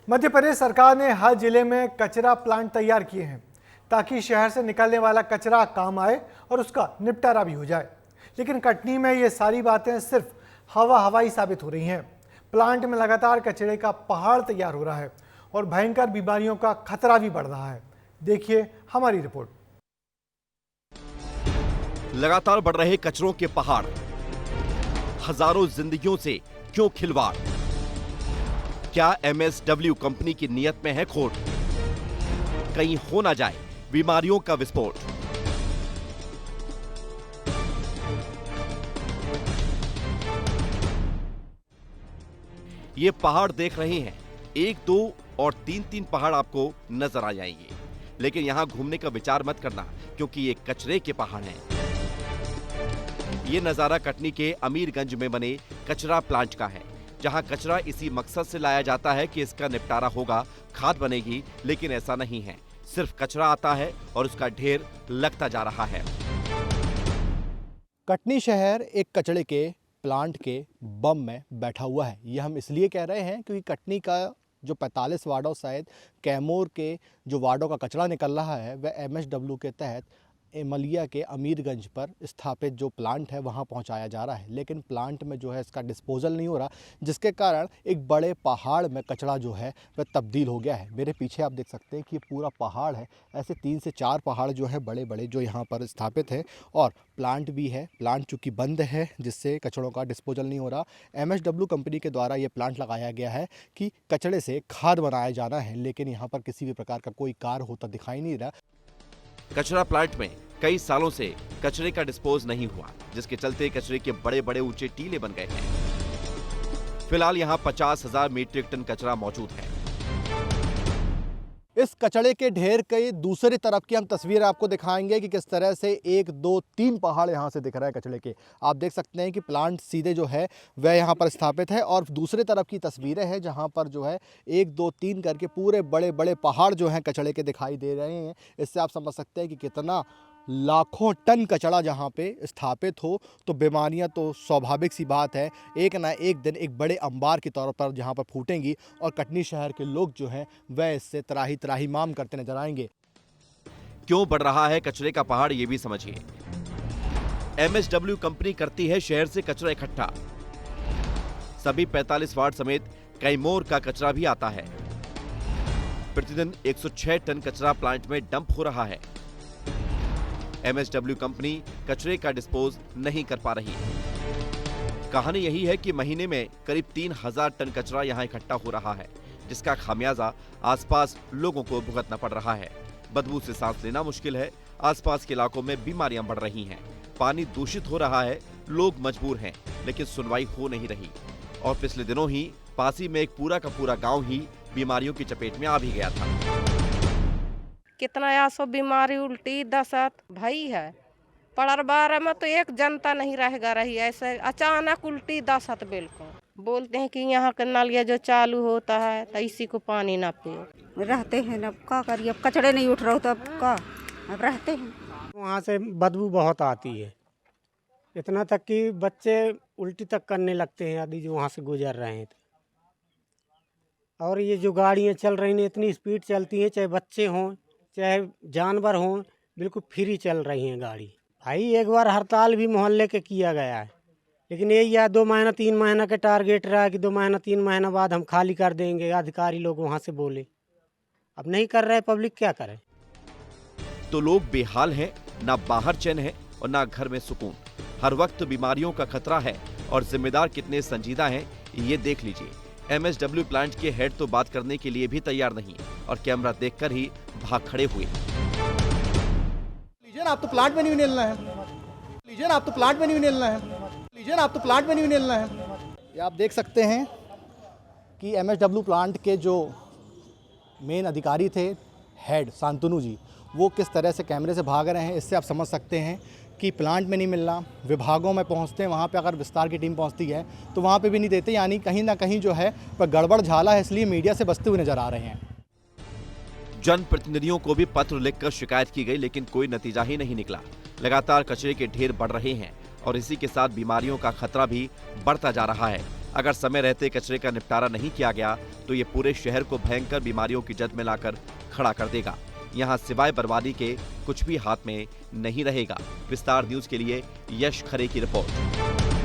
मध्य प्रदेश सरकार ने हर जिले में कचरा प्लांट तैयार किए हैं ताकि शहर से निकलने वाला कचरा काम आए और उसका निपटारा भी हो जाए। लेकिन कटनी में ये सारी बातें सिर्फ हवाई साबित हो रही हैं। प्लांट में लगातार कचरे का पहाड़ तैयार हो रहा है और भयंकर बीमारियों का खतरा भी बढ़ रहा है। देखिए हमारी रिपोर्ट। लगातार बढ़ रहे कचरों के पहाड़, हजारों जिंदगियों से क्यों खिलवाड़? क्या MSW कंपनी की नियत में है खोट? कहीं हो ना जाए बीमारियों का विस्फोट। ये पहाड़ देख रहे हैं, 1, 2 और 3 पहाड़ आपको नजर आ जाएंगे, लेकिन यहां घूमने का विचार मत करना क्योंकि ये कचरे के पहाड़ हैं। ये नजारा कटनी के अमीरगंज में बने कचरा प्लांट का है, जहां कचरा इसी मकसद से लाया जाता है कि इसका निपटारा होगा, खाद बनेगी, लेकिन ऐसा नहीं है। सिर्फ कचरा आता है और उसका ढेर लगता जा रहा है। कटनी शहर एक कचरे के प्लांट के बम में बैठा हुआ है। ये हम इसलिए कह रहे हैं क्योंकि कटनी का जो 45 वार्डों शायद कैमूर के जो वार्डों का कचरा निकल रहा है वह MSW के तहत एमलिया के अमीरगंज पर स्थापित जो प्लांट है वहां पहुंचाया जा रहा है। लेकिन प्लांट में जो है इसका डिस्पोजल नहीं हो रहा, जिसके कारण एक बड़े पहाड़ में कचरा जो है वह तब्दील हो गया है। मेरे पीछे आप देख सकते हैं कि ये पूरा पहाड़ है। ऐसे 3 से 4 पहाड़ जो है बड़े बड़े जो यहाँ पर स्थापित है और प्लांट भी है। प्लांट चूँकि बंद है जिससे कचरों का डिस्पोजल नहीं हो रहा। MSW कंपनी के द्वारा ये प्लांट लगाया गया है कि कचरे से खाद बनाया जाना है, लेकिन यहाँ पर किसी भी प्रकार का कोई कार्य होता दिखाई नहीं रहा। कचरा प्लांट में कई सालों से कचरे का डिस्पोज नहीं हुआ, जिसके चलते कचरे के बड़े बड़े ऊंचे टीले बन गए हैं। फिलहाल यहाँ 50,000 मीट्रिक टन कचरा मौजूद है। इस कचरे के ढेर के दूसरी तरफ की हम तस्वीर आपको दिखाएंगे कि किस तरह से 1, 2, 3 पहाड़ यहाँ से दिख रहा है कचरे के। आप देख सकते हैं कि प्लांट सीधे जो है वह यहाँ पर स्थापित है और दूसरी तरफ की तस्वीरें हैं जहाँ पर जो है 1, 2, 3 करके पूरे बड़े बड़े पहाड़ जो हैं कचरे के दिखाई दे रहे हैं। इससे आप समझ सकते हैं कि कितना लाखों टन कचरा जहाँ पे स्थापित हो तो बीमारियाँ तो स्वाभाविक सी बात है एक ना एक दिन एक बड़े अंबार के तौर पर जहाँ पर फूटेंगी और कटनी शहर के लोग जो हैं वह इससे त्राही त्राहीमाम करते नजर आएंगे। क्यों बढ़ रहा है कचरे का पहाड़, ये भी समझिए। MSW कंपनी करती है शहर से कचरा इकट्ठा। सभी 45 वार्ड समेत कैमूर का कचरा भी आता है। प्रतिदिन 106 टन कचरा प्लांट में डंप हो रहा है। MSW कंपनी कचरे का डिस्पोज नहीं कर पा रही। कहानी यही है कि महीने में करीब 3,000 टन कचरा यहां इकट्ठा हो रहा है, जिसका खामियाजा आसपास लोगों को भुगतना पड़ रहा है। बदबू से सांस लेना मुश्किल है। आसपास के इलाकों में बीमारियां बढ़ रही हैं। पानी दूषित हो रहा है। लोग मजबूर हैं, लेकिन सुनवाई हो नहीं रही। और पिछले दिनों ही पासी में एक पूरा का पूरा गाँव ही बीमारियों की चपेट में आ भी गया था। कितना यासो बीमारी, उल्टी, दस्त भई है। पड़रबार में तो एक जनता नहीं रहेगा रही। ऐसे अचानक उल्टी दस्त बिल्कुल। बोलते हैं कि यहाँ का नलिया जो चालू होता है तो इसी को पानी ना पियो। रहते हैं ना, क्या करिए, अब कचड़े नहीं उठ रहे तो अब क्या, अब रहते हैं। वहाँ से बदबू बहुत आती है, इतना तक कि बच्चे उल्टी तक करने लगते हैं यदि जो वहाँ से गुजर रहे हैं तो। और ये जो गाड़ियाँ चल रही हैं इतनी स्पीड चलती हैं, चाहे बच्चे हों चाहे जानवर हों, बिल्कुल फ्री चल रही हैं गाड़ी। भाई एक बार हड़ताल भी मोहल्ले के किया गया है, लेकिन यही है 2 महीना 3 महीना का टारगेट रहा कि 2 महीना 3 महीना बाद हम खाली कर देंगे। अधिकारी लोग वहाँ से बोले, अब नहीं कर रहे, पब्लिक क्या करे। तो लोग बेहाल हैं, ना बाहर चैन है और ना घर में सुकून। हर वक्त बीमारियों का खतरा है और जिम्मेदार कितने संजीदा हैं ये देख लीजिए। MSW प्लांट के हेड तो बात करने के लिए भी तैयार नहीं और कैमरा देखकर ही भाग खड़े हुए। लीजिए ना, आप तो प्लांट में नहीं निकलना है। लीजिए ना, आप तो प्लांट में नहीं निकलना है। लीजिए ना, आप तो प्लांट में नहीं निकलना है। ये आप देख सकते हैं कि MSW प्लांट के जो मेन अधिकारी थे, हेड शांतनु जी, वो किस तरह से कैमरे से भाग रहे हैं। इससे आप समझ सकते हैं कि प्लांट में नहीं मिलना, विभागों में पहुंचते हैं, वहाँ पे अगर विस्तार की टीम पहुंचती है तो वहाँ पे भी नहीं देते। यानी कहीं ना कहीं जो है वह गड़बड़ झाला है, इसलिए मीडिया से बचते हुए नजर आ रहे हैं। जनप्रतिनिधियों को भी पत्र लिखकर शिकायत की गई, लेकिन कोई नतीजा ही नहीं निकला। लगातार कचरे के ढेर बढ़ रहे हैं और इसी के साथ बीमारियों का खतरा भी बढ़ता जा रहा है। अगर समय रहते कचरे का निपटारा नहीं किया गया तो ये पूरे शहर को भयंकर बीमारियों की जद में लाकर खड़ा कर देगा। यहाँ सिवाय बर्बादी के कुछ भी हाथ में नहीं रहेगा। विस्तार न्यूज के लिए यश खरे की रिपोर्ट।